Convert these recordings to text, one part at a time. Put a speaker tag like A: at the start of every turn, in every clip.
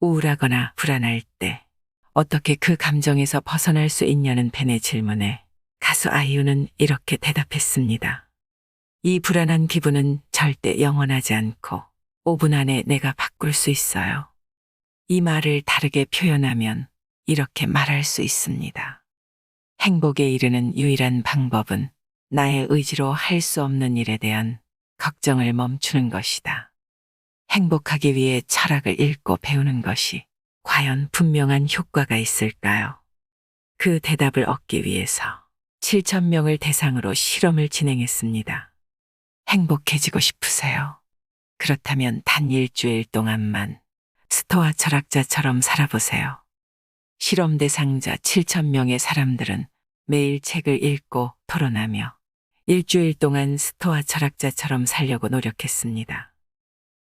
A: 우울하거나 불안할 때 어떻게 그 감정에서 벗어날 수 있냐는 팬의 질문에 가수 아이유는 이렇게 대답했습니다. 이 불안한 기분은 절대 영원하지 않고 5분 안에 내가 바꿀 수 있어요. 이 말을 다르게 표현하면 이렇게 말할 수 있습니다. 행복에 이르는 유일한 방법은 나의 의지로 할 수 없는 일에 대한 걱정을 멈추는 것이다. 행복하기 위해 철학을 읽고 배우는 것이 과연 분명한 효과가 있을까요? 그 대답을 얻기 위해서 7,000명을 대상으로 실험을 진행했습니다. 행복해지고 싶으세요? 그렇다면 단 일주일 동안만 스토아 철학자처럼 살아보세요. 실험 대상자 7,000명의 사람들은 매일 책을 읽고 토론하며 일주일 동안 스토아 철학자처럼 살려고 노력했습니다.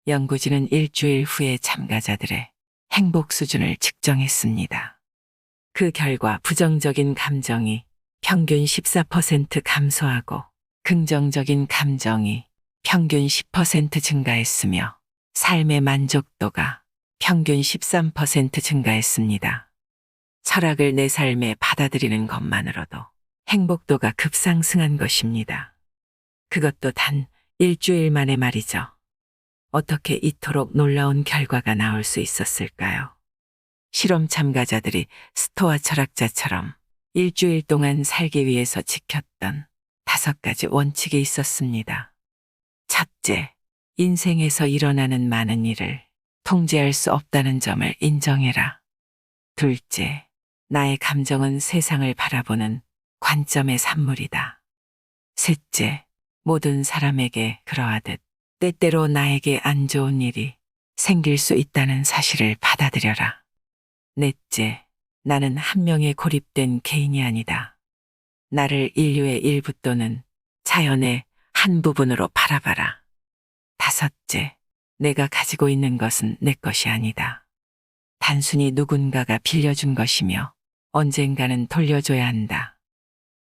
A: 연구진은 일주일 후에 참가자들의 행복 수준을 측정했습니다. 그 결과 부정적인 감정이 평균 14% 감소하고 긍정적인 감정이 평균 10% 증가했으며 삶의 만족도가 평균 13% 증가했습니다. 철학을 내 삶에 받아들이는 것만으로도 행복도가 급상승한 것입니다. 그것도 단 일주일 만에 말이죠. 어떻게 이토록 놀라운 결과가 나올 수 있었을까요? 실험 참가자들이 스토아 철학자처럼 일주일 동안 살기 위해서 지켰던 5가지 원칙이 있었습니다. 첫째, 인생에서 일어나는 많은 일을 통제할 수 없다는 점을 인정해라. 둘째, 나의 감정은 세상을 바라보는 관점의 산물이다. 셋째, 모든 사람에게 그러하듯 때때로 나에게 안 좋은 일이 생길 수 있다는 사실을 받아들여라. 넷째, 나는 한 명에 고립된 개인이 아니다. 나를 인류의 일부 또는 자연의 한 부분으로 바라봐라. 다섯째, 내가 가지고 있는 것은 내 것이 아니다. 단순히 누군가가 빌려준 것이며 언젠가는 돌려줘야 한다.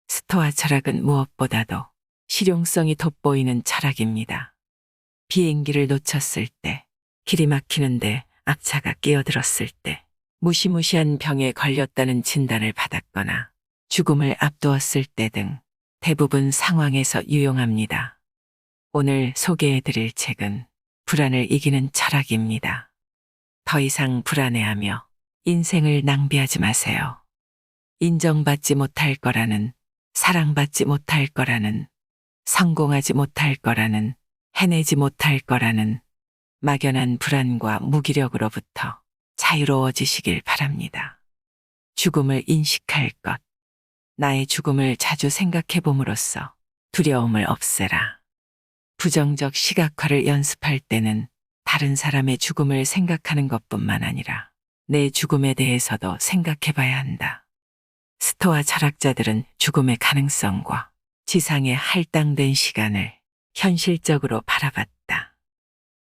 A: 스토아 철학은 무엇보다도 실용성이 돋보이는 철학입니다. 비행기를 놓쳤을 때, 길이 막히는데 앞차가 끼어들었을 때, 무시무시한 병에 걸렸다는 진단을 받았거나 죽음을 앞두었을 때 등 대부분 상황에서 유용합니다. 오늘 소개해드릴 책은 불안을 이기는 철학입니다. 더 이상 불안해하며 인생을 낭비하지 마세요. 인정받지 못할 거라는, 사랑받지 못할 거라는, 성공하지 못할 거라는, 해내지 못할 거라는 막연한 불안과 무기력으로부터 자유로워지시길 바랍니다. 죽음을 인식할 것. 나의 죽음을 자주 생각해 봄으로써 두려움을 없애라. 부정적 시각화를 연습할 때는 다른 사람의 죽음을 생각하는 것뿐만 아니라 내 죽음에 대해서도 생각해 봐야 한다. 스토아 철학자들은 죽음의 가능성과 지상의 할당된 시간을 현실적으로 바라봤다.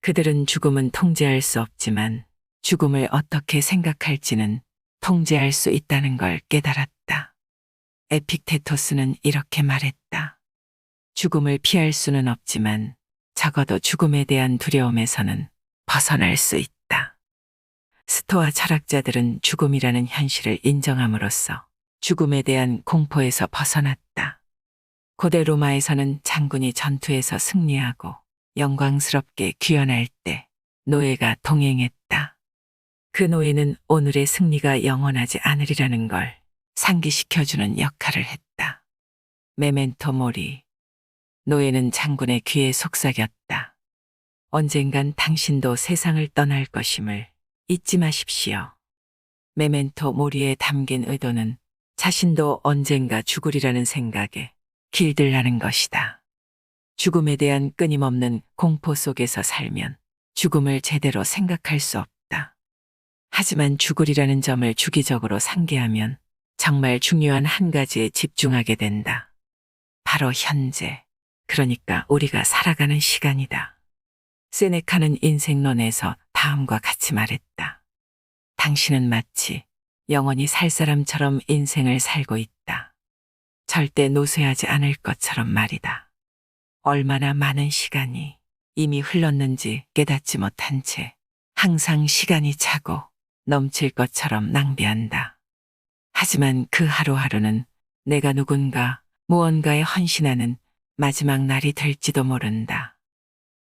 A: 그들은 죽음은 통제할 수 없지만 죽음을 어떻게 생각할지는 통제할 수 있다는 걸 깨달았다. 에픽테토스는 이렇게 말했다. 죽음을 피할 수는 없지만 적어도 죽음에 대한 두려움에서는 벗어날 수 있다. 스토아 철학자들은 죽음이라는 현실을 인정함으로써 죽음에 대한 공포에서 벗어났다. 고대 로마에서는 장군이 전투에서 승리하고 영광스럽게 귀환할 때 노예가 동행했다. 그 노예는 오늘의 승리가 영원하지 않으리라는 걸 상기시켜주는 역할을 했다. 메멘토 모리. 노예는 장군의 귀에 속삭였다. 언젠간 당신도 세상을 떠날 것임을 잊지 마십시오. 메멘토 모리에 담긴 의도는 자신도 언젠가 죽으리라는 생각에 길들라는 것이다. 죽음에 대한 끊임없는 공포 속에서 살면 죽음을 제대로 생각할 수 없다. 하지만 죽으리라는 점을 주기적으로 상기하면 정말 중요한 한 가지에 집중하게 된다. 바로 현재, 그러니까 우리가 살아가는 시간이다. 세네카는 인생론에서 다음과 같이 말했다. 당신은 마치 영원히 살 사람처럼 인생을 살고 있다. 절대 노쇠하지 않을 것처럼 말이다. 얼마나 많은 시간이 이미 흘렀는지 깨닫지 못한 채 항상 시간이 차고 넘칠 것처럼 낭비한다. 하지만 그 하루하루는 내가 누군가, 무언가에 헌신하는 마지막 날이 될지도 모른다.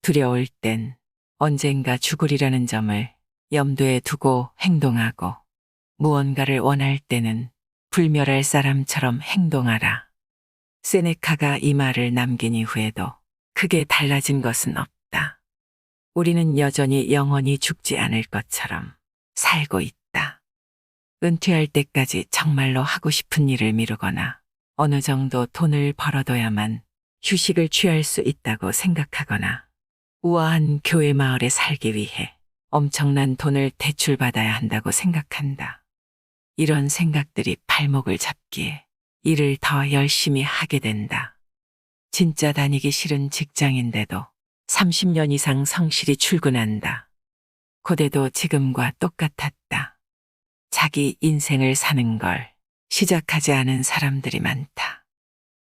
A: 두려울 땐 언젠가 죽으리라는 점을 염두에 두고 행동하고, 무언가를 원할 때는 불멸할 사람처럼 행동하라. 세네카가 이 말을 남긴 이후에도 크게 달라진 것은 없다. 우리는 여전히 영원히 죽지 않을 것처럼 살고 있다. 은퇴할 때까지 정말로 하고 싶은 일을 미루거나 어느 정도 돈을 벌어둬야만 휴식을 취할 수 있다고 생각하거나 우아한 교회 마을에 살기 위해 엄청난 돈을 대출받아야 한다고 생각한다. 이런 생각들이 발목을 잡기에 일을 더 열심히 하게 된다. 진짜 다니기 싫은 직장인데도 30년 이상 성실히 출근한다. 고대도 지금과 똑같았다. 자기 인생을 사는 걸 시작하지 않은 사람들이 많다.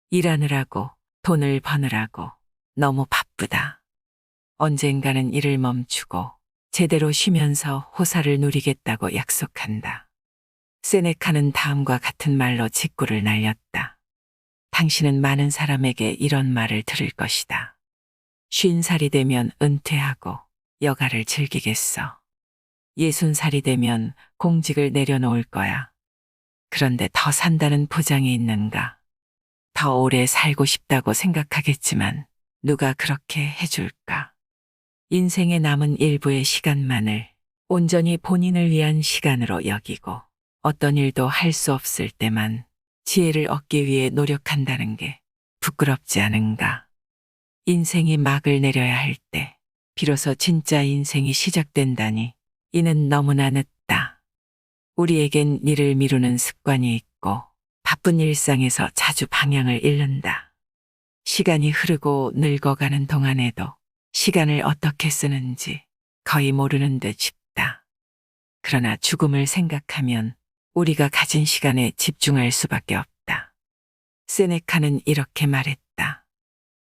A: 일하느라고, 돈을 버느라고 너무 바쁘다. 언젠가는 일을 멈추고 제대로 쉬면서 호사를 누리겠다고 약속한다. 세네카는 다음과 같은 말로 직구를 날렸다. 당신은 많은 사람에게 이런 말을 들을 것이다. 50살이 되면 은퇴하고 여가를 즐기겠어. 60살이 되면 공직을 내려놓을 거야. 그런데 더 산다는 보장이 있는가? 더 오래 살고 싶다고 생각하겠지만 누가 그렇게 해줄까? 인생에 남은 일부의 시간만을 온전히 본인을 위한 시간으로 여기고 어떤 일도 할 수 없을 때만 지혜를 얻기 위해 노력한다는 게 부끄럽지 않은가? 인생이 막을 내려야 할 때 비로소 진짜 인생이 시작된다니 이는 너무나 늦다. 우리에겐 일을 미루는 습관이 있고 바쁜 일상에서 자주 방향을 잃는다. 시간이 흐르고 늙어가는 동안에도 시간을 어떻게 쓰는지 거의 모르는 듯 싶다. 그러나 죽음을 생각하면 우리가 가진 시간에 집중할 수밖에 없다. 세네카는 이렇게 말했다.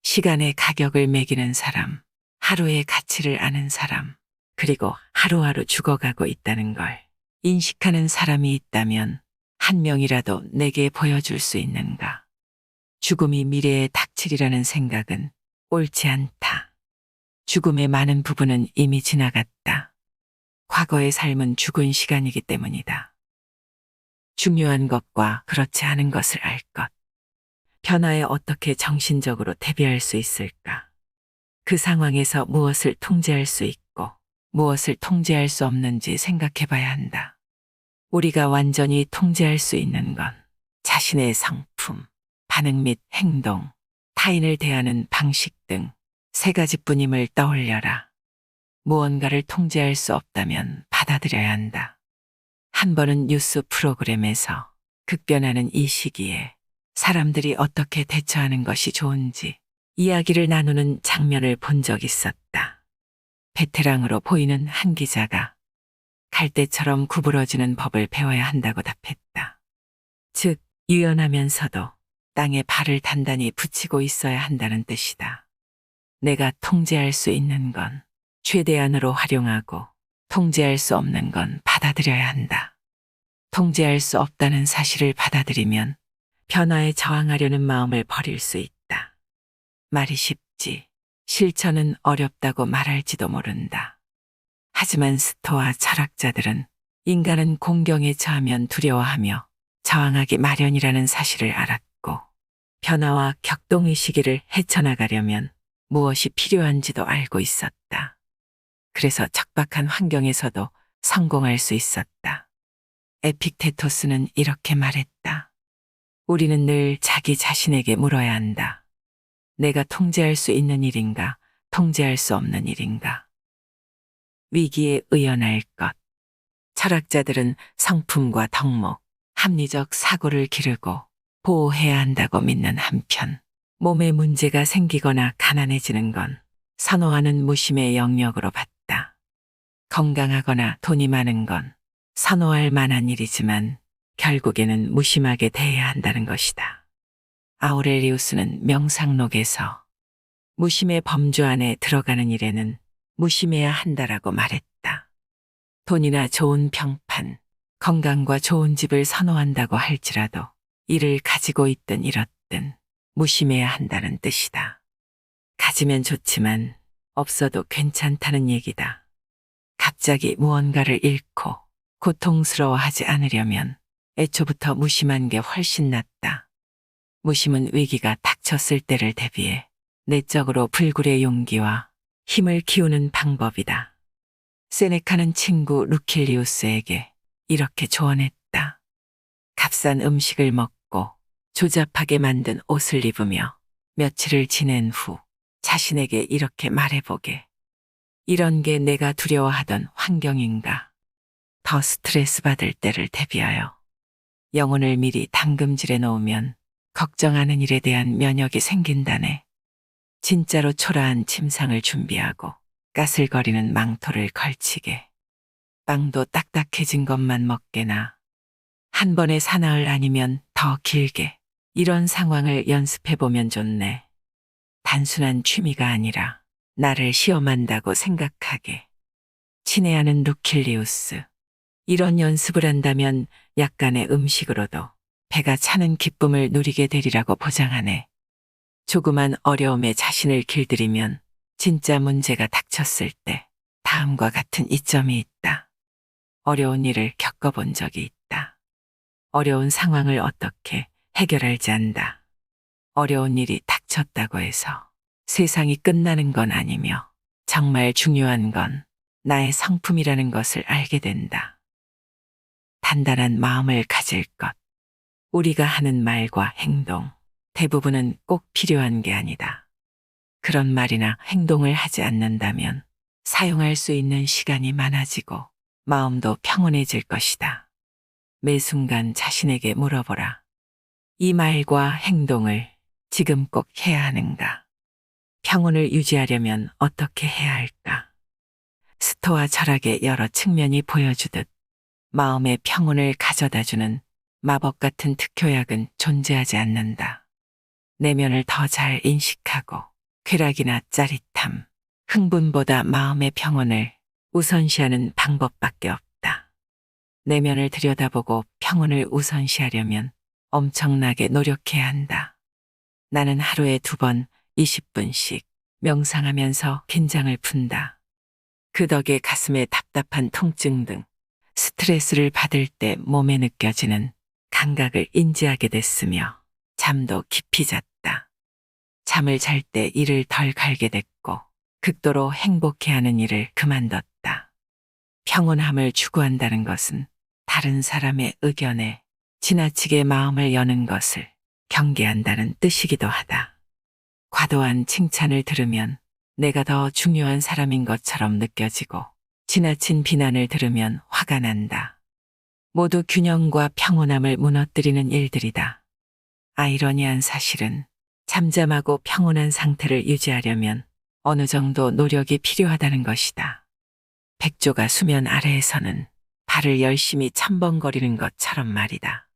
A: 시간의 가격을 매기는 사람, 하루의 가치를 아는 사람, 그리고 하루하루 죽어가고 있다는 걸 인식하는 사람이 있다면 한 명이라도 내게 보여줄 수 있는가? 죽음이 미래에 닥치리라는 생각은 옳지 않다. 죽음의 많은 부분은 이미 지나갔다. 과거의 삶은 죽은 시간이기 때문이다. 중요한 것과 그렇지 않은 것을 알 것. 변화에 어떻게 정신적으로 대비할 수 있을까? 그 상황에서 무엇을 통제할 수 있고 무엇을 통제할 수 없는지 생각해 봐야 한다. 우리가 완전히 통제할 수 있는 건 자신의 성품, 반응 및 행동, 타인을 대하는 방식 등 세 가지뿐임을 떠올려라. 무언가를 통제할 수 없다면 받아들여야 한다. 한 번은 뉴스 프로그램에서 급변하는 이 시기에 사람들이 어떻게 대처하는 것이 좋은지 이야기를 나누는 장면을 본 적 있었다. 베테랑으로 보이는 한 기자가 갈대처럼 구부러지는 법을 배워야 한다고 답했다. 즉, 유연하면서도 땅에 발을 단단히 붙이고 있어야 한다는 뜻이다. 내가 통제할 수 있는 건 최대한으로 활용하고 통제할 수 없는 건 받아들여야 한다. 통제할 수 없다는 사실을 받아들이면 변화에 저항하려는 마음을 버릴 수 있다. 말이 쉽지 실천은 어렵다고 말할지도 모른다. 하지만 스토아 철학자들은 인간은 공경에 처하면 두려워하며 저항하기 마련이라는 사실을 알았고 변화와 격동의 시기를 헤쳐나가려면 무엇이 필요한지도 알고 있었다. 그래서 척박한 환경에서도 성공할 수 있었다. 에픽테토스는 이렇게 말했다. 우리는 늘 자기 자신에게 물어야 한다. 내가 통제할 수 있는 일인가, 통제할 수 없는 일인가. 위기에 의연할 것. 철학자들은 성품과 덕목, 합리적 사고를 기르고 보호해야 한다고 믿는 한편, 몸에 문제가 생기거나 가난해지는 건 선호하는 무심의 영역으로 봤다. 건강하거나 돈이 많은 건 선호할 만한 일이지만 결국에는 무심하게 대해야 한다는 것이다. 아우렐리우스는 명상록에서 무심의 범주 안에 들어가는 일에는 무심해야 한다라고 말했다. 돈이나 좋은 평판, 건강과 좋은 집을 선호한다고 할지라도 이를 가지고 있든 잃었든 무심해야 한다는 뜻이다. 가지면 좋지만 없어도 괜찮다는 얘기다. 갑자기 무언가를 잃고 고통스러워하지 않으려면 애초부터 무심한 게 훨씬 낫다. 무심은 위기가 닥쳤을 때를 대비해 내적으로 불굴의 용기와 힘을 키우는 방법이다. 세네카는 친구 루킬리우스에게 이렇게 조언했다. 값싼 음식을 먹고 조잡하게 만든 옷을 입으며 며칠을 지낸 후 자신에게 이렇게 말해보게. 이런 게 내가 두려워하던 환경인가? 더 스트레스 받을 때를 대비하여 영혼을 미리 담금질해 놓으면 걱정하는 일에 대한 면역이 생긴다네. 진짜로 초라한 침상을 준비하고 까슬거리는 망토를 걸치게. 빵도 딱딱해진 것만 먹게나 한 번에 사나흘 아니면 더 길게 이런 상황을 연습해보면 좋네. 단순한 취미가 아니라 나를 시험한다고 생각하게. 친애하는 루킬리우스. 이런 연습을 한다면 약간의 음식으로도 배가 차는 기쁨을 누리게 되리라고 보장하네. 조그만 어려움에 자신을 길들이면 진짜 문제가 닥쳤을 때 다음과 같은 이점이 있다. 어려운 일을 겪어본 적이 있다. 어려운 상황을 어떻게 해결할지 안다. 어려운 일이 닥쳤다고 해서 세상이 끝나는 건 아니며 정말 중요한 건 나의 성품이라는 것을 알게 된다. 단단한 마음을 가질 것. 우리가 하는 말과 행동, 대부분은 꼭 필요한 게 아니다. 그런 말이나 행동을 하지 않는다면 사용할 수 있는 시간이 많아지고 마음도 평온해질 것이다. 매 순간 자신에게 물어보라. 이 말과 행동을 지금 꼭 해야 하는가? 평온을 유지하려면 어떻게 해야 할까? 스토아 철학의 여러 측면이 보여주듯 마음의 평온을 가져다주는 마법 같은 특효약은 존재하지 않는다. 내면을 더 잘 인식하고 쾌락이나 짜릿함, 흥분보다 마음의 평온을 우선시하는 방법밖에 없다. 내면을 들여다보고 평온을 우선시하려면 엄청나게 노력해야 한다. 나는 하루에 2번 20분씩 명상하면서 긴장을 푼다. 그 덕에 가슴에 답답한 통증 등 스트레스를 받을 때 몸에 느껴지는 감각을 인지하게 됐으며 잠도 깊이 잤다. 잠을 잘 때 이를 덜 갈게 됐고 극도로 행복해하는 일을 그만뒀다. 평온함을 추구한다는 것은 다른 사람의 의견에 지나치게 마음을 여는 것을 경계한다는 뜻이기도 하다. 과도한 칭찬을 들으면 내가 더 중요한 사람인 것처럼 느껴지고 지나친 비난을 들으면 화가 난다. 모두 균형과 평온함을 무너뜨리는 일들이다. 아이러니한 사실은 잠잠하고 평온한 상태를 유지하려면 어느 정도 노력이 필요하다는 것이다. 백조가 수면 아래에서는 발을 열심히 첨벙거리는 것처럼 말이다.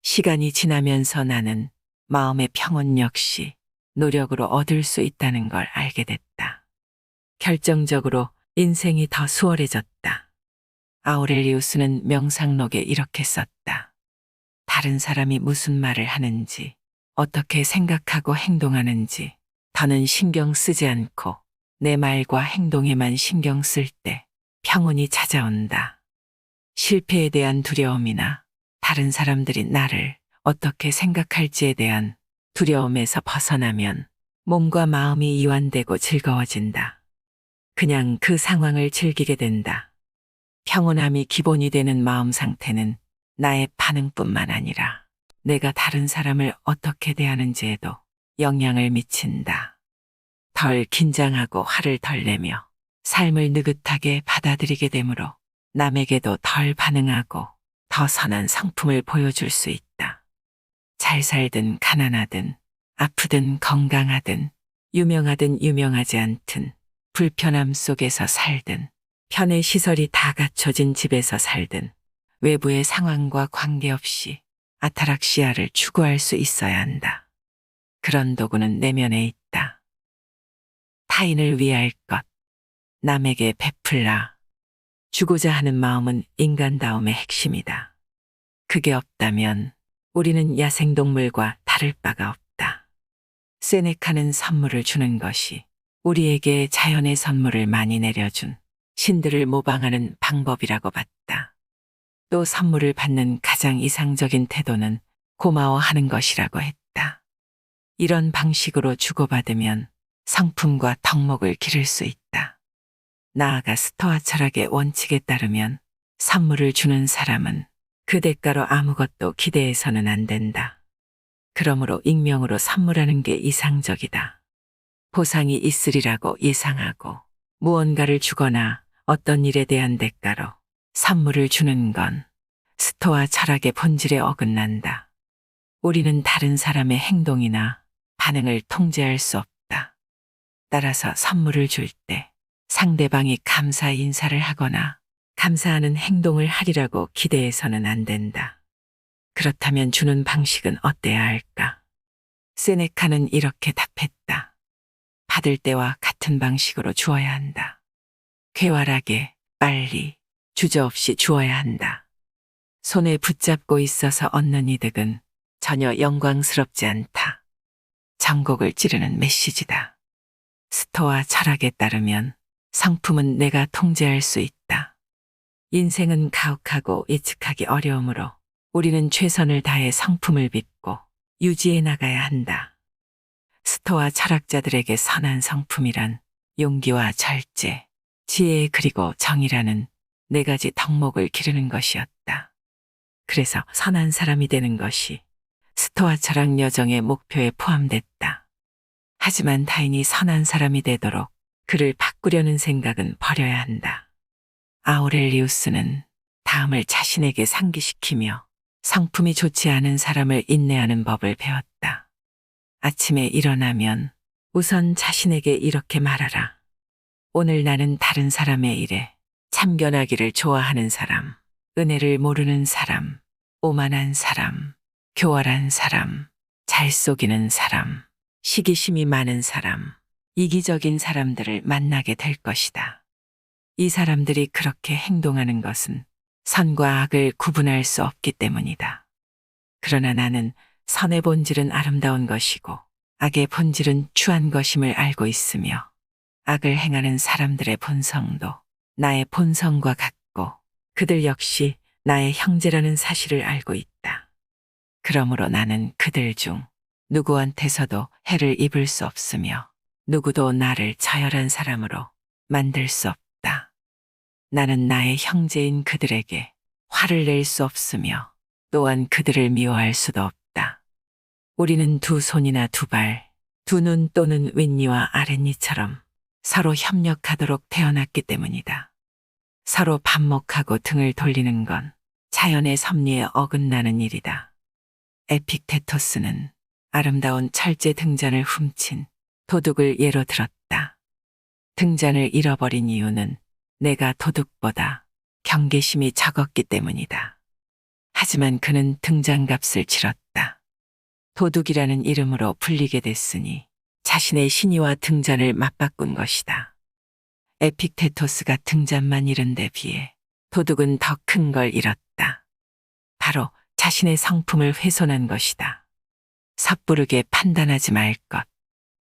A: 시간이 지나면서 나는 마음의 평온 역시 노력으로 얻을 수 있다는 걸 알게 됐다. 결정적으로 인생이 더 수월해졌다. 아우렐리우스는 명상록에 이렇게 썼다. 다른 사람이 무슨 말을 하는지, 어떻게 생각하고 행동하는지 더는 신경 쓰지 않고 내 말과 행동에만 신경 쓸 때 평온이 찾아온다. 실패에 대한 두려움이나 다른 사람들이 나를 어떻게 생각할지에 대한 두려움에서 벗어나면 몸과 마음이 이완되고 즐거워진다. 그냥 그 상황을 즐기게 된다. 평온함이 기본이 되는 마음 상태는 나의 반응뿐만 아니라 내가 다른 사람을 어떻게 대하는지에도 영향을 미친다. 덜 긴장하고 화를 덜 내며 삶을 느긋하게 받아들이게 되므로 남에게도 덜 반응하고 더 선한 성품을 보여줄 수 있다. 잘 살든 가난하든 아프든 건강하든 유명하든 유명하지 않든 불편함 속에서 살든 편의 시설이 다 갖춰진 집에서 살든 외부의 상황과 관계없이 아타락시아를 추구할 수 있어야 한다. 그런 도구는 내면에 있다. 타인을 위할 것, 남에게 베풀라. 주고자 하는 마음은 인간다움의 핵심이다. 그게 없다면 우리는 야생동물과 다를 바가 없다. 세네카는 선물을 주는 것이 우리에게 자연의 선물을 많이 내려준 신들을 모방하는 방법이라고 봤다. 또 선물을 받는 가장 이상적인 태도는 고마워하는 것이라고 했다. 이런 방식으로 주고받으면 성품과 덕목을 기를 수 있다. 나아가 스토아 철학의 원칙에 따르면 선물을 주는 사람은 그 대가로 아무것도 기대해서는 안 된다. 그러므로 익명으로 선물하는 게 이상적이다. 보상이 있으리라고 예상하고 무언가를 주거나 어떤 일에 대한 대가로 선물을 주는 건 스토아 철학의 본질에 어긋난다. 우리는 다른 사람의 행동이나 반응을 통제할 수 없다. 따라서 선물을 줄 때 상대방이 감사 인사를 하거나 감사하는 행동을 하리라고 기대해서는 안 된다. 그렇다면 주는 방식은 어때야 할까? 세네카는 이렇게 답했다. 받을 때와 같은 방식으로 주어야 한다. 쾌활하게, 빨리, 주저없이 주어야 한다. 손에 붙잡고 있어서 얻는 이득은 전혀 영광스럽지 않다. 전곡을 찌르는 메시지다. 스토아 철학에 따르면 성품은 내가 통제할 수 있다. 인생은 가혹하고 예측하기 어려우므로 우리는 최선을 다해 성품을 빚고 유지해 나가야 한다. 스토아 철학자들에게 선한 성품이란 용기와 절제, 지혜 그리고 정의라는 네 가지 덕목을 기르는 것이었다. 그래서 선한 사람이 되는 것이 스토아 철학 여정의 목표에 포함됐다. 하지만 타인이 선한 사람이 되도록 그를 바꾸려는 생각은 버려야 한다. 아우렐리우스는 다음을 자신에게 상기시키며 성품이 좋지 않은 사람을 인내하는 법을 배웠다. 아침에 일어나면 우선 자신에게 이렇게 말하라. 오늘 나는 다른 사람의 일에 참견하기를 좋아하는 사람, 은혜를 모르는 사람, 오만한 사람, 교활한 사람, 잘 속이는 사람, 시기심이 많은 사람, 이기적인 사람들을 만나게 될 것이다. 이 사람들이 그렇게 행동하는 것은 선과 악을 구분할 수 없기 때문이다. 그러나 나는 선의 본질은 아름다운 것이고 악의 본질은 추한 것임을 알고 있으며 악을 행하는 사람들의 본성도 나의 본성과 같고 그들 역시 나의 형제라는 사실을 알고 있다. 그러므로 나는 그들 중 누구한테서도 해를 입을 수 없으며 누구도 나를 저열한 사람으로 만들 수 없다. 나는 나의 형제인 그들에게 화를 낼 수 없으며 또한 그들을 미워할 수도 없다. 우리는 두 손이나 두 발, 두 눈 또는 윗니와 아랫니처럼 서로 협력하도록 태어났기 때문이다. 서로 반목하고 등을 돌리는 건 자연의 섭리에 어긋나는 일이다. 에픽테토스는 아름다운 철제 등잔을 훔친 도둑을 예로 들었다. 등잔을 잃어버린 이유는 내가 도둑보다 경계심이 적었기 때문이다. 하지만 그는 등잔값을 치렀다. 도둑이라는 이름으로 불리게 됐으니 자신의 신의와 등잔을 맞바꾼 것이다. 에픽테토스가 등잔만 잃은 데 비해 도둑은 더 큰 걸 잃었다. 바로 자신의 성품을 훼손한 것이다. 섣부르게 판단하지 말 것.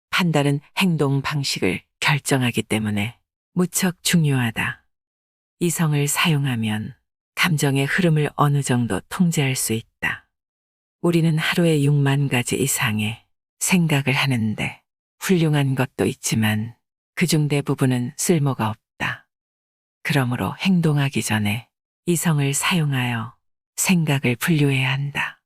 A: 판단은 행동 방식을 결정하기 때문에 무척 중요하다. 이성을 사용하면 감정의 흐름을 어느 정도 통제할 수 있다. 우리는 하루에 6만 가지 이상의 생각을 하는데 훌륭한 것도 있지만 그중 대부분은 쓸모가 없다. 그러므로 행동하기 전에 이성을 사용하여 생각을 분류해야 한다.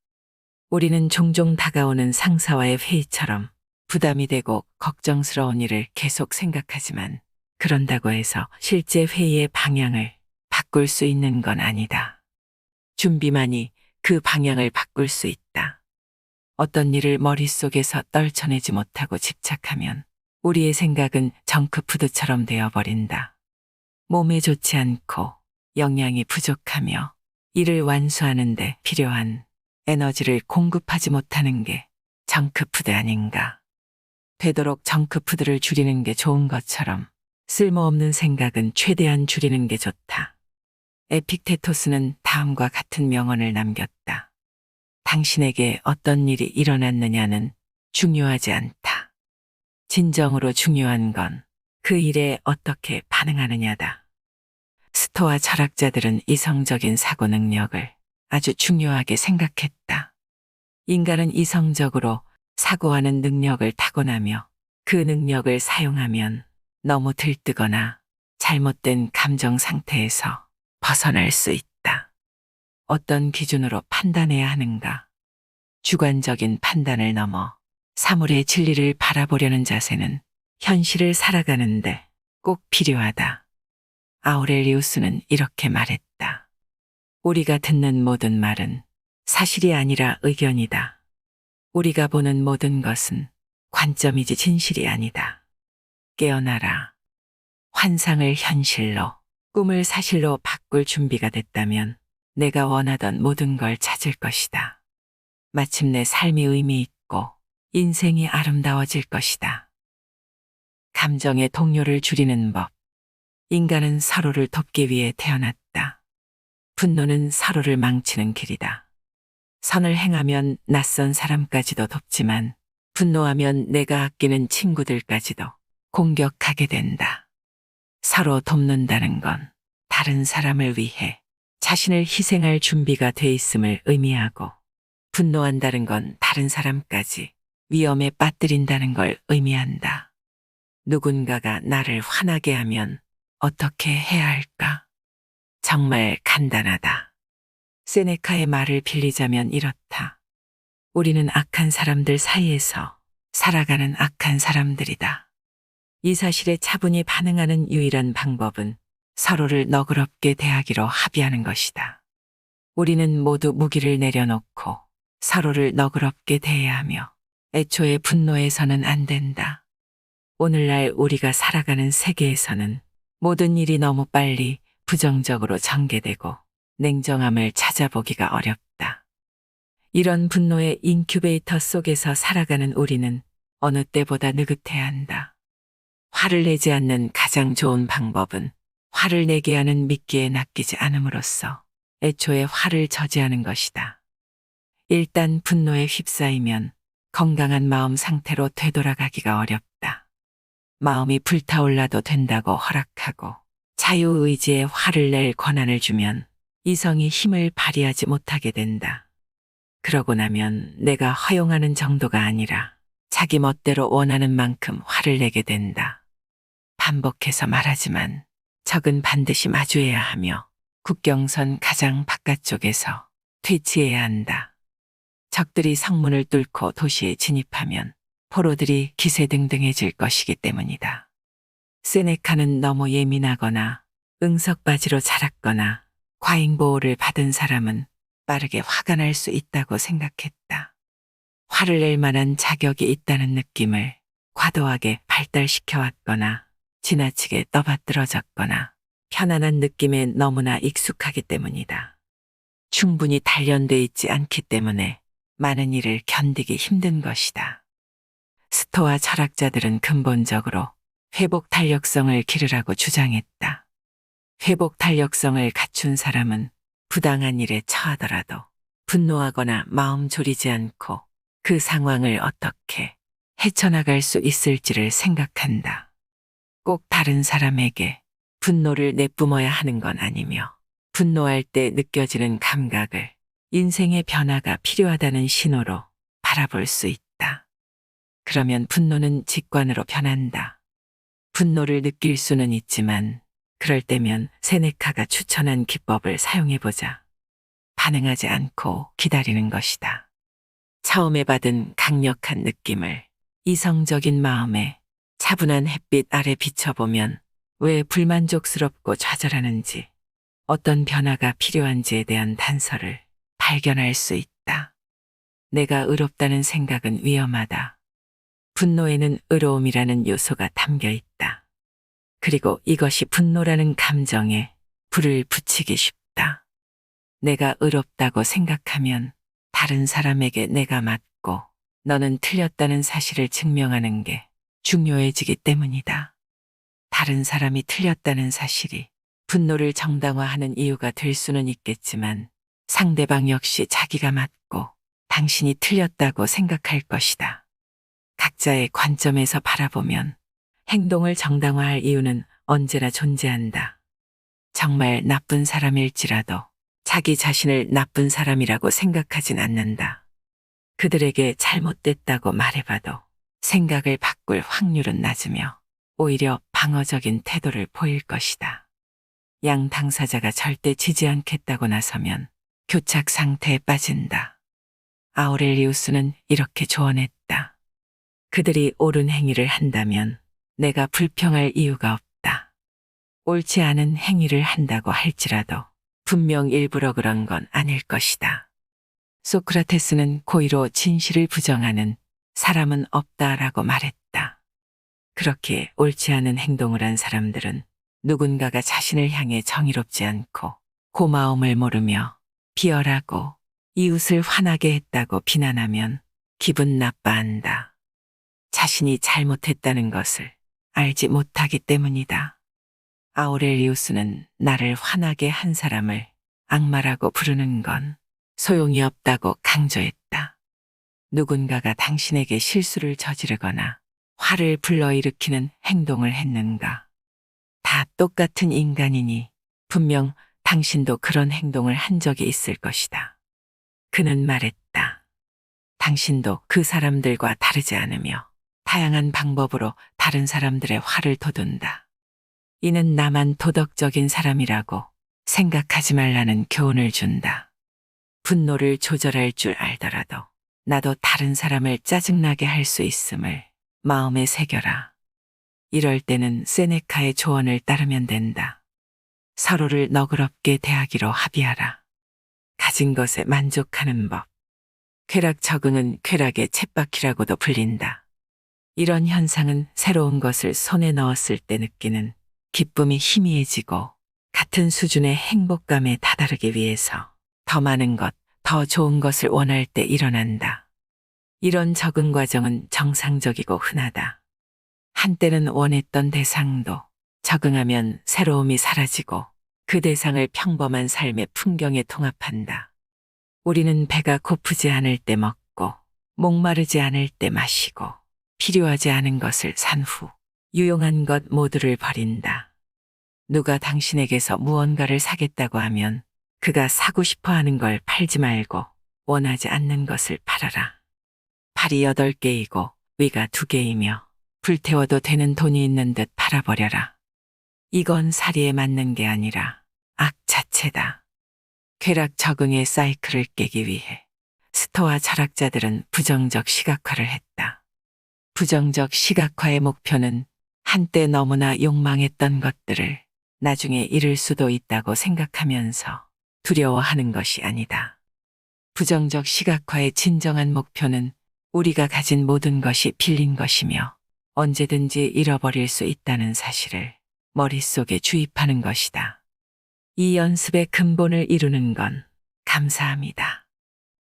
A: 우리는 종종 다가오는 상사와의 회의처럼 부담이 되고 걱정스러운 일을 계속 생각하지만 그런다고 해서 실제 회의의 방향을 바꿀 수 있는 건 아니다. 준비만이 그 방향을 바꿀 수 있다. 어떤 일을 머릿속에서 떨쳐내지 못하고 집착하면 우리의 생각은 정크푸드처럼 되어버린다. 몸에 좋지 않고 영양이 부족하며 이를 완수하는 데 필요한 에너지를 공급하지 못하는 게 정크푸드 아닌가. 되도록 정크푸드를 줄이는 게 좋은 것처럼 쓸모없는 생각은 최대한 줄이는 게 좋다. 에픽테토스는 다음과 같은 명언을 남겼다. 당신에게 어떤 일이 일어났느냐는 중요하지 않다. 진정으로 중요한 건 그 일에 어떻게 반응하느냐다. 스토아 철학자들은 이성적인 사고 능력을 아주 중요하게 생각했다. 인간은 이성적으로 사고하는 능력을 타고나며 그 능력을 사용하면 너무 들뜨거나 잘못된 감정 상태에서 벗어날 수 있다. 어떤 기준으로 판단해야 하는가? 주관적인 판단을 넘어 사물의 진리를 바라보려는 자세는 현실을 살아가는데 꼭 필요하다. 아우렐리우스는 이렇게 말했다. 우리가 듣는 모든 말은 사실이 아니라 의견이다. 우리가 보는 모든 것은 관점이지 진실이 아니다. 깨어나라. 환상을 현실로, 꿈을 사실로 바꿀 준비가 됐다면 내가 원하던 모든 걸 찾을 것이다. 마침내 삶이 의미 있고 인생이 아름다워질 것이다. 감정의 동요를 줄이는 법. 인간은 서로를 돕기 위해 태어났다. 분노는 서로를 망치는 길이다. 선을 행하면 낯선 사람까지도 돕지만 분노하면 내가 아끼는 친구들까지도 공격하게 된다. 서로 돕는다는 건 다른 사람을 위해 자신을 희생할 준비가 돼 있음을 의미하고, 분노한다는 건 다른 사람까지 위험에 빠뜨린다는 걸 의미한다. 누군가가 나를 화나게 하면 어떻게 해야 할까? 정말 간단하다. 세네카의 말을 빌리자면 이렇다. 우리는 악한 사람들 사이에서 살아가는 악한 사람들이다. 이 사실에 차분히 반응하는 유일한 방법은 서로를 너그럽게 대하기로 합의하는 것이다. 우리는 모두 무기를 내려놓고 서로를 너그럽게 대해야 하며 애초에 분노해서는 안 된다. 오늘날 우리가 살아가는 세계에서는 모든 일이 너무 빨리 부정적으로 전개되고 냉정함을 찾아보기가 어렵다. 이런 분노의 인큐베이터 속에서 살아가는 우리는 어느 때보다 느긋해야 한다. 화를 내지 않는 가장 좋은 방법은 화를 내게 하는 미끼에 낚이지 않음으로써 애초에 화를 저지하는 것이다. 일단 분노에 휩싸이면 건강한 마음 상태로 되돌아가기가 어렵다. 마음이 불타올라도 된다고 허락하고 자유의지에 화를 낼 권한을 주면 이성이 힘을 발휘하지 못하게 된다. 그러고 나면 내가 허용하는 정도가 아니라 자기 멋대로 원하는 만큼 화를 내게 된다. 반복해서 말하지만 적은 반드시 마주해야 하며 국경선 가장 바깥쪽에서 퇴치해야 한다. 적들이 성문을 뚫고 도시에 진입하면 포로들이 기세등등해질 것이기 때문이다. 세네카는 너무 예민하거나 응석바지로 자랐거나 과잉보호를 받은 사람은 빠르게 화가 날 수 있다고 생각했다. 화를 낼 만한 자격이 있다는 느낌을 과도하게 발달시켜 왔거나 지나치게 떠받들어졌거나 편안한 느낌에 너무나 익숙하기 때문이다. 충분히 단련돼 있지 않기 때문에 많은 일을 견디기 힘든 것이다. 스토아 철학자들은 근본적으로 회복 탄력성을 기르라고 주장했다. 회복 탄력성을 갖춘 사람은 부당한 일에 처하더라도 분노하거나 마음 졸이지 않고 그 상황을 어떻게 헤쳐나갈 수 있을지를 생각한다. 꼭 다른 사람에게 분노를 내뿜어야 하는 건 아니며, 분노할 때 느껴지는 감각을 인생의 변화가 필요하다는 신호로 바라볼 수 있다. 그러면 분노는 직관으로 변한다. 분노를 느낄 수는 있지만 그럴 때면 세네카가 추천한 기법을 사용해보자. 반응하지 않고 기다리는 것이다. 처음에 받은 강력한 느낌을 이성적인 마음에 차분한 햇빛 아래 비춰보면 왜 불만족스럽고 좌절하는지, 어떤 변화가 필요한지에 대한 단서를 발견할 수 있다. 내가 의롭다는 생각은 위험하다. 분노에는 의로움이라는 요소가 담겨 있다. 그리고 이것이 분노라는 감정에 불을 붙이기 쉽다. 내가 의롭다고 생각하면 다른 사람에게 내가 맞고 너는 틀렸다는 사실을 증명하는 게 중요해지기 때문이다. 다른 사람이 틀렸다는 사실이 분노를 정당화하는 이유가 될 수는 있겠지만 상대방 역시 자기가 맞고 당신이 틀렸다고 생각할 것이다. 각자의 관점에서 바라보면 행동을 정당화할 이유는 언제나 존재한다. 정말 나쁜 사람일지라도 자기 자신을 나쁜 사람이라고 생각하진 않는다. 그들에게 잘못됐다고 말해봐도 생각을 바꿀 확률은 낮으며 오히려 방어적인 태도를 보일 것이다. 양 당사자가 절대 지지 않겠다고 나서면 교착 상태에 빠진다. 아우렐리우스는 이렇게 조언했다. 그들이 옳은 행위를 한다면 내가 불평할 이유가 없다. 옳지 않은 행위를 한다고 할지라도 분명 일부러 그런 건 아닐 것이다. 소크라테스는 고의로 진실을 부정하는 사람은 없다라고 말했다. 그렇게 옳지 않은 행동을 한 사람들은 누군가가 자신을 향해 정의롭지 않고 고마움을 모르며 비열하고 이웃을 화나게 했다고 비난하면 기분 나빠한다. 자신이 잘못했다는 것을 알지 못하기 때문이다. 아우렐리우스는 나를 화나게 한 사람을 악마라고 부르는 건 소용이 없다고 강조했다. 누군가가 당신에게 실수를 저지르거나 화를 불러일으키는 행동을 했는가? 다 똑같은 인간이니 분명 당신도 그런 행동을 한 적이 있을 것이다. 그는 말했다. 당신도 그 사람들과 다르지 않으며 다양한 방법으로 다른 사람들의 화를 돋운다. 이는 나만 도덕적인 사람이라고 생각하지 말라는 교훈을 준다. 분노를 조절할 줄 알더라도 나도 다른 사람을 짜증나게 할 수 있음을 마음에 새겨라. 이럴 때는 세네카의 조언을 따르면 된다. 서로를 너그럽게 대하기로 합의하라. 가진 것에 만족하는 법. 쾌락 적응은 쾌락의 쳇바퀴라고도 불린다. 이런 현상은 새로운 것을 손에 넣었을 때 느끼는 기쁨이 희미해지고 같은 수준의 행복감에 다다르기 위해서 더 많은 것, 더 좋은 것을 원할 때 일어난다. 이런 적응 과정은 정상적이고 흔하다. 한때는 원했던 대상도 적응하면 새로움이 사라지고 그 대상을 평범한 삶의 풍경에 통합한다. 우리는 배가 고프지 않을 때 먹고 목마르지 않을 때 마시고 필요하지 않은 것을 산 후 유용한 것 모두를 버린다. 누가 당신에게서 무언가를 사겠다고 하면 그가 사고 싶어 하는 걸 팔지 말고 원하지 않는 것을 팔아라. 팔이 8개이고 위가 2개이며 불태워도 되는 돈이 있는 듯 팔아버려라. 이건 사리에 맞는 게 아니라 악 자체다. 쾌락 적응의 사이클을 깨기 위해 스토아 철학자들은 부정적 시각화를 했다. 부정적 시각화의 목표는 한때 너무나 욕망했던 것들을 나중에 잃을 수도 있다고 생각하면서 두려워하는 것이 아니다. 부정적 시각화의 진정한 목표는 우리가 가진 모든 것이 빌린 것이며 언제든지 잃어버릴 수 있다는 사실을 머릿속에 주입하는 것이다. 이 연습의 근본을 이루는 건 감사합니다.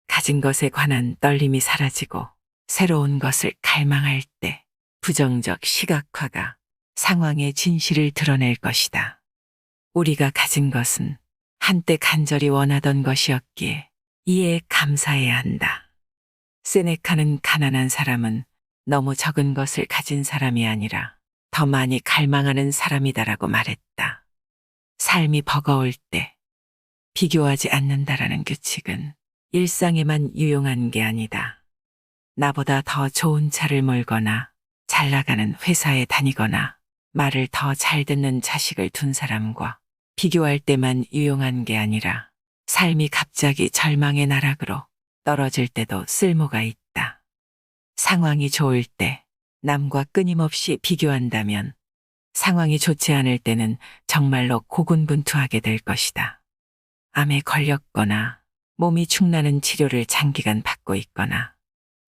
A: 가진 것에 관한 떨림이 사라지고 새로운 것을 갈망할 때 부정적 시각화가 상황의 진실을 드러낼 것이다. 우리가 가진 것은 한때 간절히 원하던 것이었기에 이에 감사해야 한다. 세네카는 가난한 사람은 너무 적은 것을 가진 사람이 아니라 더 많이 갈망하는 사람이다라고 말했다. 삶이 버거울 때 비교하지 않는다라는 규칙은 일상에만 유용한 게 아니다. 나보다 더 좋은 차를 몰거나 잘 나가는 회사에 다니거나 말을 더 잘 듣는 자식을 둔 사람과 비교할 때만 유용한 게 아니라 삶이 갑자기 절망의 나락으로 떨어질 때도 쓸모가 있다. 상황이 좋을 때 남과 끊임없이 비교한다면 상황이 좋지 않을 때는 정말로 고군분투하게 될 것이다. 암에 걸렸거나 몸이 축나는 치료를 장기간 받고 있거나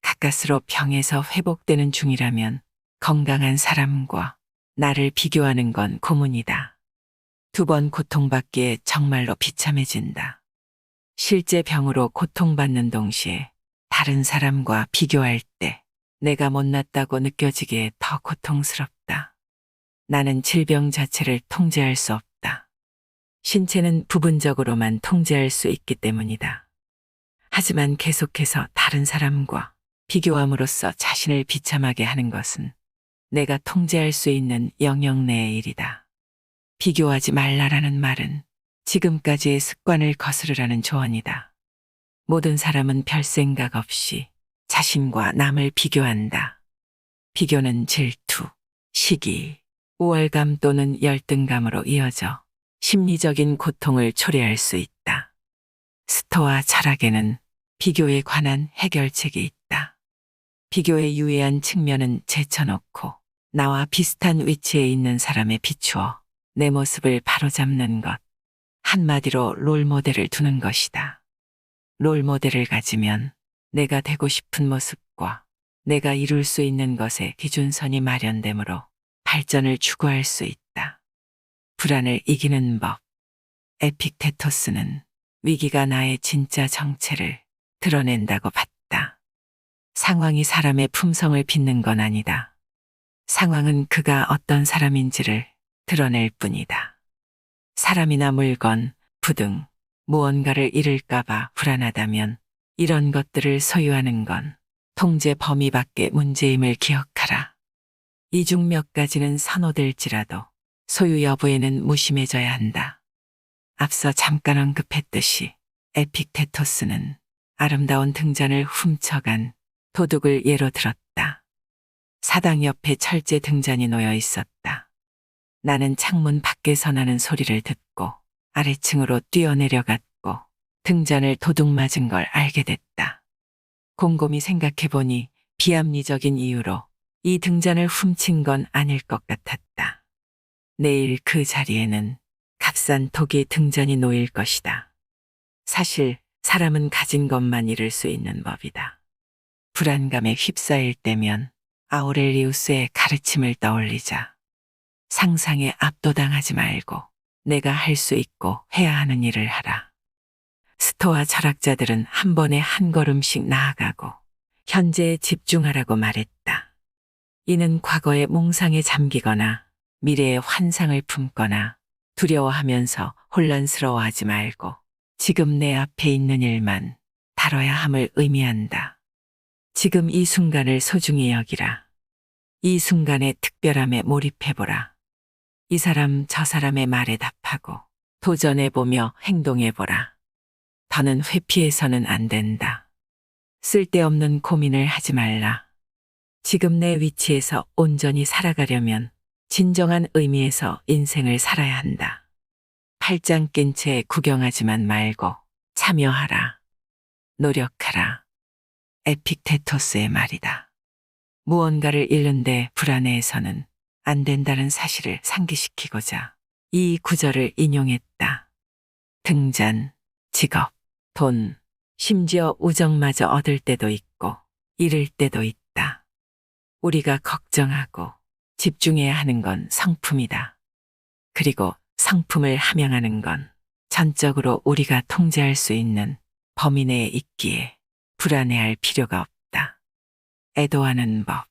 A: 가까스로 병에서 회복되는 중이라면 건강한 사람과 나를 비교하는 건 고문이다. 2번 고통받기에 정말로 비참해진다. 실제 병으로 고통받는 동시에 다른 사람과 비교할 때 내가 못났다고 느껴지기에 더 고통스럽다. 나는 질병 자체를 통제할 수 없다. 신체는 부분적으로만 통제할 수 있기 때문이다. 하지만 계속해서 다른 사람과 비교함으로써 자신을 비참하게 하는 것은 내가 통제할 수 있는 영역 내의 일이다. 비교하지 말라라는 말은 지금까지의 습관을 거스르라는 조언이다. 모든 사람은 별 생각 없이 자신과 남을 비교한다. 비교는 질투, 시기, 우월감 또는 열등감으로 이어져 심리적인 고통을 초래할 수 있다. 스토아 철학에는 비교에 관한 해결책이 있다. 비교의 유해한 측면은 제쳐놓고 나와 비슷한 위치에 있는 사람에 비추어 내 모습을 바로잡는 것. 한마디로 롤모델을 두는 것이다. 롤모델을 가지면 내가 되고 싶은 모습과 내가 이룰 수 있는 것의 기준선이 마련되므로 발전을 추구할 수 있다. 불안을 이기는 법. 에픽테토스는 위기가 나의 진짜 정체를 드러낸다고 봤다. 상황이 사람의 품성을 빚는 건 아니다. 상황은 그가 어떤 사람인지를 드러낼 뿐이다. 사람이나 물건, 부등, 무언가를 잃을까봐 불안하다면 이런 것들을 소유하는 건 통제 범위 밖의 문제임을 기억하라. 이 중 몇 가지는 선호될지라도 소유 여부에는 무심해져야 한다. 앞서 잠깐 언급했듯이 에픽테토스는 아름다운 등잔을 훔쳐간 도둑을 예로 들었다. 사당 옆에 철제 등잔이 놓여 있었다. 나는 창문 밖에서 나는 소리를 듣고 아래층으로 뛰어내려갔고 등잔을 도둑 맞은 걸 알게 됐다. 곰곰이 생각해보니 비합리적인 이유로 이 등잔을 훔친 건 아닐 것 같았다. 내일 그 자리에는 값싼 토기 등잔이 놓일 것이다. 사실 사람은 가진 것만 잃을 수 있는 법이다. 불안감에 휩싸일 때면 아우렐리우스의 가르침을 떠올리자. 상상에 압도당하지 말고 내가 할 수 있고 해야 하는 일을 하라. 스토아 철학자들은 한 번에 한 걸음씩 나아가고 현재에 집중하라고 말했다. 이는 과거의 몽상에 잠기거나 미래의 환상을 품거나 두려워하면서 혼란스러워하지 말고 지금 내 앞에 있는 일만 다뤄야 함을 의미한다. 지금 이 순간을 소중히 여기라. 이 순간의 특별함에 몰입해보라. 이 사람 저 사람의 말에 답하고 도전해보며 행동해보라. 더는 회피해서는 안 된다. 쓸데없는 고민을 하지 말라. 지금 내 위치에서 온전히 살아가려면 진정한 의미에서 인생을 살아야 한다. 팔짱 낀 채 구경하지만 말고 참여하라. 노력하라. 에픽테토스의 말이다. 무언가를 잃는데 불안해해서는 안 된다는 사실을 상기시키고자 이 구절을 인용했다. 등잔, 직업, 돈, 심지어 우정마저 얻을 때도 있고 잃을 때도 있다. 우리가 걱정하고 집중해야 하는 건 성품이다. 그리고 성품을 함양하는 건 전적으로 우리가 통제할 수 있는 범위 내에 있기에 불안해할 필요가 없다. 애도하는 법.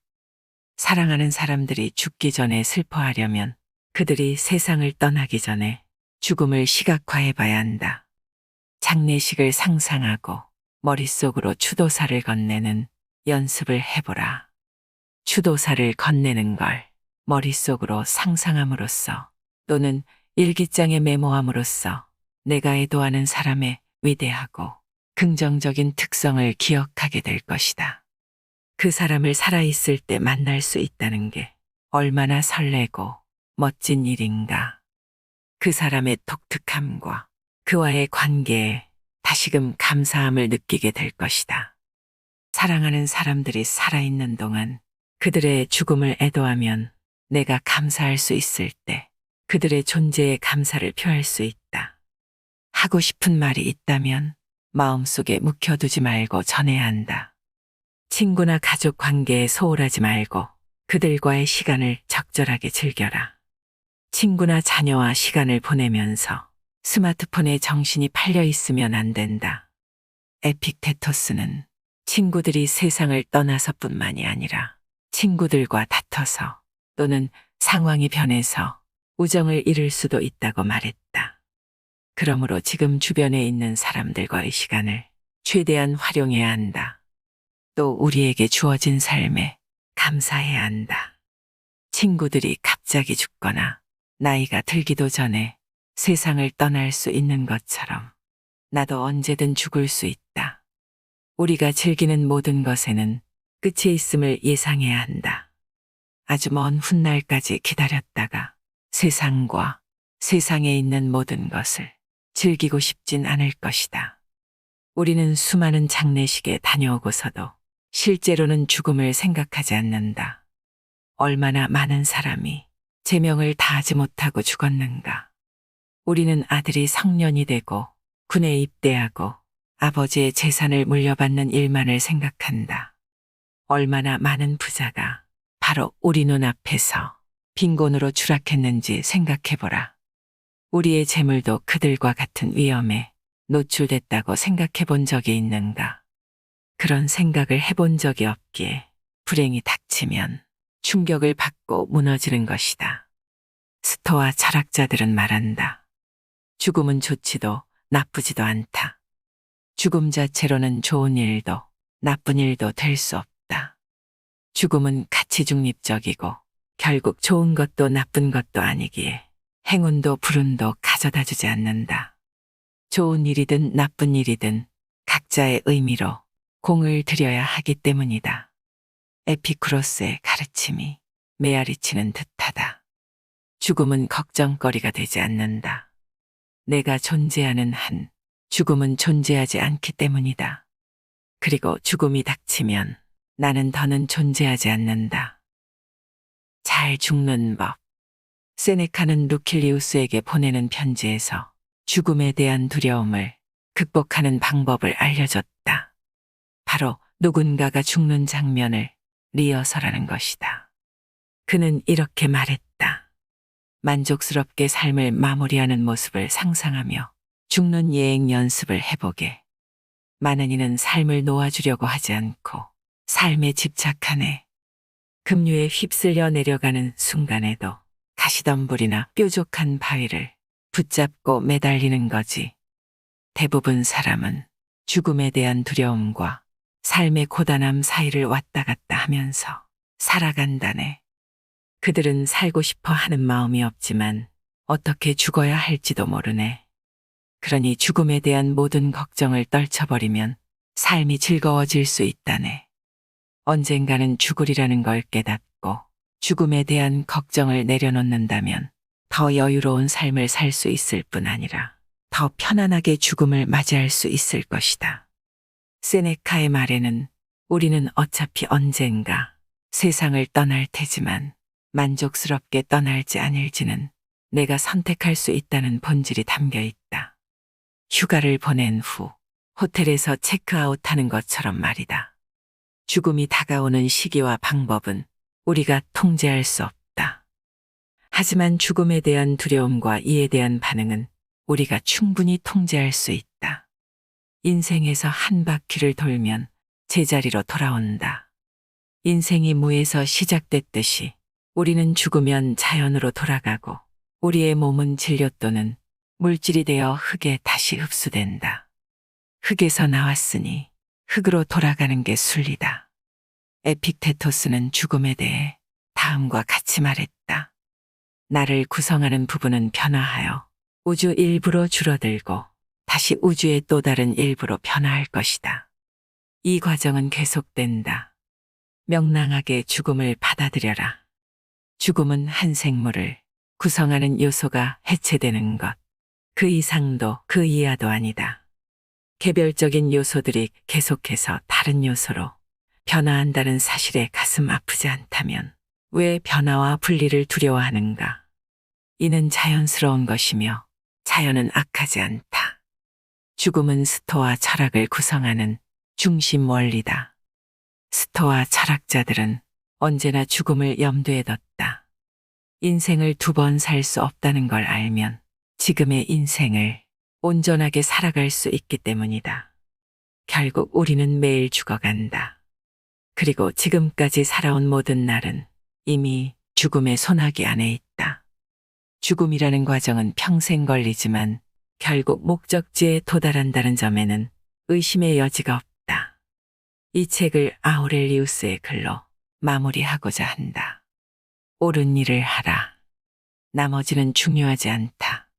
A: 사랑하는 사람들이 죽기 전에 슬퍼하려면 그들이 세상을 떠나기 전에 죽음을 시각화해 봐야 한다. 장례식을 상상하고 머릿속으로 추도사를 건네는 연습을 해보라. 추도사를 건네는 걸 머릿속으로 상상함으로써 또는 일기장에 메모함으로써 내가 애도하는 사람의 위대하고 긍정적인 특성을 기억하게 될 것이다. 그 사람을 살아있을 때 만날 수 있다는 게 얼마나 설레고 멋진 일인가. 그 사람의 독특함과 그와의 관계에 다시금 감사함을 느끼게 될 것이다. 사랑하는 사람들이 살아있는 동안 그들의 죽음을 애도하면 내가 감사할 수 있을 때 그들의 존재에 감사를 표할 수 있다. 하고 싶은 말이 있다면 마음속에 묵혀두지 말고 전해야 한다. 친구나 가족 관계에 소홀하지 말고 그들과의 시간을 적절하게 즐겨라. 친구나 자녀와 시간을 보내면서 스마트폰에 정신이 팔려 있으면 안 된다. 에픽테토스는 친구들이 세상을 떠나서뿐만이 아니라 친구들과 다퉈서 또는 상황이 변해서 우정을 잃을 수도 있다고 말했다. 그러므로 지금 주변에 있는 사람들과의 시간을 최대한 활용해야 한다. 또 우리에게 주어진 삶에 감사해야 한다. 친구들이 갑자기 죽거나 나이가 들기도 전에 세상을 떠날 수 있는 것처럼 나도 언제든 죽을 수 있다. 우리가 즐기는 모든 것에는 끝이 있음을 예상해야 한다. 아주 먼 훗날까지 기다렸다가 세상과 세상에 있는 모든 것을 즐기고 싶진 않을 것이다. 우리는 수많은 장례식에 다녀오고서도 실제로는 죽음을 생각하지 않는다. 얼마나 많은 사람이 제명을 다하지 못하고 죽었는가. 우리는 아들이 성년이 되고 군에 입대하고 아버지의 재산을 물려받는 일만을 생각한다. 얼마나 많은 부자가 바로 우리 눈앞에서 빈곤으로 추락했는지 생각해보라. 우리의 재물도 그들과 같은 위험에 노출됐다고 생각해 본 적이 있는가? 그런 생각을 해본 적이 없기에 불행이 닥치면 충격을 받고 무너지는 것이다. 스토아 철학자들은 말한다. 죽음은 좋지도 나쁘지도 않다. 죽음 자체로는 좋은 일도 나쁜 일도 될 수 없다. 죽음은 가치 중립적이고 결국 좋은 것도 나쁜 것도 아니기에 행운도 불운도 가져다 주지 않는다. 좋은 일이든 나쁜 일이든 각자의 의미로 공을 들여야 하기 때문이다. 에피쿠로스의 가르침이 메아리치는 듯하다. 죽음은 걱정거리가 되지 않는다. 내가 존재하는 한 죽음은 존재하지 않기 때문이다. 그리고 죽음이 닥치면 나는 더는 존재하지 않는다. 잘 죽는 법. 세네카는 루킬리우스에게 보내는 편지에서 죽음에 대한 두려움을 극복하는 방법을 알려줬다. 바로 누군가가 죽는 장면을 리허설하는 것이다. 그는 이렇게 말했다. 만족스럽게 삶을 마무리하는 모습을 상상하며 죽는 예행 연습을 해보게. 많은 이는 삶을 놓아주려고 하지 않고 삶에 집착하네. 급류에 휩쓸려 내려가는 순간에도 가시덤불이나 뾰족한 바위를 붙잡고 매달리는 거지. 대부분 사람은 죽음에 대한 두려움과 삶의 고단함 사이를 왔다 갔다 하면서 살아간다네. 그들은 살고 싶어 하는 마음이 없지만 어떻게 죽어야 할지도 모르네. 그러니 죽음에 대한 모든 걱정을 떨쳐버리면 삶이 즐거워질 수 있다네. 언젠가는 죽으리라는 걸 깨닫고 죽음에 대한 걱정을 내려놓는다면 더 여유로운 삶을 살 수 있을 뿐 아니라 더 편안하게 죽음을 맞이할 수 있을 것이다. 세네카의 말에는 우리는 어차피 언젠가 세상을 떠날 테지만 만족스럽게 떠날지 아닐지는 내가 선택할 수 있다는 본질이 담겨 있다. 휴가를 보낸 후 호텔에서 체크아웃하는 것처럼 말이다. 죽음이 다가오는 시기와 방법은 우리가 통제할 수 없다. 하지만 죽음에 대한 두려움과 이에 대한 반응은 우리가 충분히 통제할 수 있다. 인생에서 한 바퀴를 돌면 제자리로 돌아온다. 인생이 무에서 시작됐듯이 우리는 죽으면 자연으로 돌아가고 우리의 몸은 진료 또는 물질이 되어 흙에 다시 흡수된다. 흙에서 나왔으니 흙으로 돌아가는 게 순리다. 에픽테토스는 죽음에 대해 다음과 같이 말했다. 나를 구성하는 부분은 변화하여 우주 일부로 줄어들고 다시 우주의 또 다른 일부로 변화할 것이다. 이 과정은 계속된다. 명랑하게 죽음을 받아들여라. 죽음은 한 생물을 구성하는 요소가 해체되는 것. 그 이상도 그 이하도 아니다. 개별적인 요소들이 계속해서 다른 요소로 변화한다는 사실에 가슴 아프지 않다면 왜 변화와 분리를 두려워하는가? 이는 자연스러운 것이며 자연은 악하지 않다. 죽음은 스토아 철학을 구성하는 중심 원리다. 스토아 철학자들은 언제나 죽음을 염두에 뒀다. 인생을 두 번 살 수 없다는 걸 알면 지금의 인생을 온전하게 살아갈 수 있기 때문이다. 결국 우리는 매일 죽어간다. 그리고 지금까지 살아온 모든 날은 이미 죽음의 소나기 안에 있다. 죽음이라는 과정은 평생 걸리지만 결국 목적지에 도달한다는 점에는 의심의 여지가 없다. 이 책을 아우렐리우스의 글로 마무리하고자 한다. 옳은 일을 하라. 나머지는 중요하지 않다.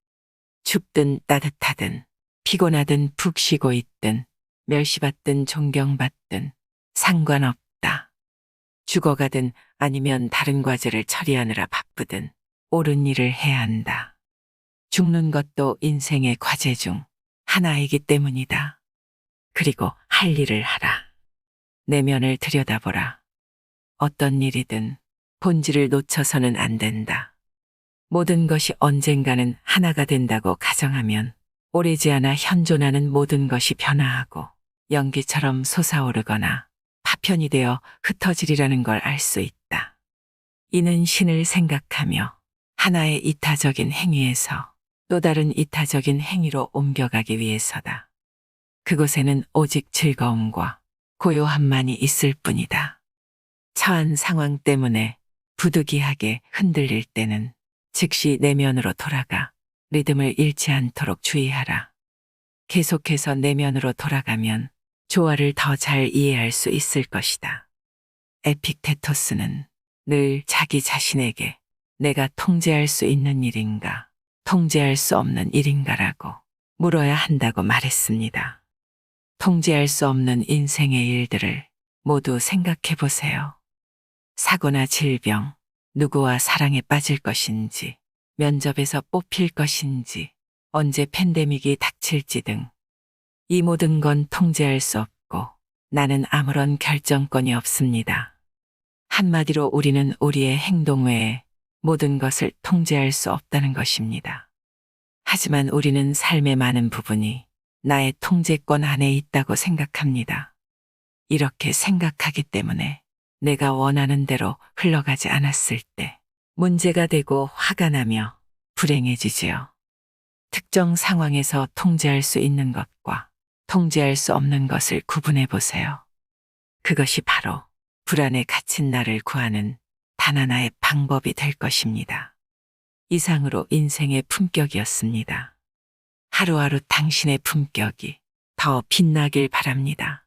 A: 춥든 따뜻하든 피곤하든 푹 쉬고 있든 멸시받든 존경받든 상관없다. 죽어가든 아니면 다른 과제를 처리하느라 바쁘든 옳은 일을 해야 한다. 죽는 것도 인생의 과제 중 하나이기 때문이다. 그리고 할 일을 하라. 내면을 들여다보라. 어떤 일이든 본질을 놓쳐서는 안 된다. 모든 것이 언젠가는 하나가 된다고 가정하면 오래지 않아 현존하는 모든 것이 변화하고 연기처럼 솟아오르거나 파편이 되어 흩어지리라는 걸 알 수 있다. 이는 신을 생각하며 하나의 이타적인 행위에서 또 다른 이타적인 행위로 옮겨가기 위해서다. 그곳에는 오직 즐거움과 고요함만이 있을 뿐이다. 처한 상황 때문에 부득이하게 흔들릴 때는 즉시 내면으로 돌아가 리듬을 잃지 않도록 주의하라. 계속해서 내면으로 돌아가면 조화를 더 잘 이해할 수 있을 것이다. 에픽테토스는 늘 자기 자신에게 내가 통제할 수 있는 일인가, 통제할 수 없는 일인가라고 물어야 한다고 말했습니다. 통제할 수 없는 인생의 일들을 모두 생각해 보세요. 사고나 질병, 누구와 사랑에 빠질 것인지, 면접에서 뽑힐 것인지, 언제 팬데믹이 닥칠지 등 이 모든 건 통제할 수 없고 나는 아무런 결정권이 없습니다. 한마디로 우리는 우리의 행동 외에 모든 것을 통제할 수 없다는 것입니다. 하지만 우리는 삶의 많은 부분이 나의 통제권 안에 있다고 생각합니다. 이렇게 생각하기 때문에 내가 원하는 대로 흘러가지 않았을 때 문제가 되고 화가 나며 불행해지지요. 특정 상황에서 통제할 수 있는 것과 통제할 수 없는 것을 구분해 보세요. 그것이 바로 불안에 갇힌 나를 구하는 단 하나의 방법이 될 것입니다. 이상으로 인생의 품격이었습니다. 하루하루 당신의 품격이 더 빛나길 바랍니다.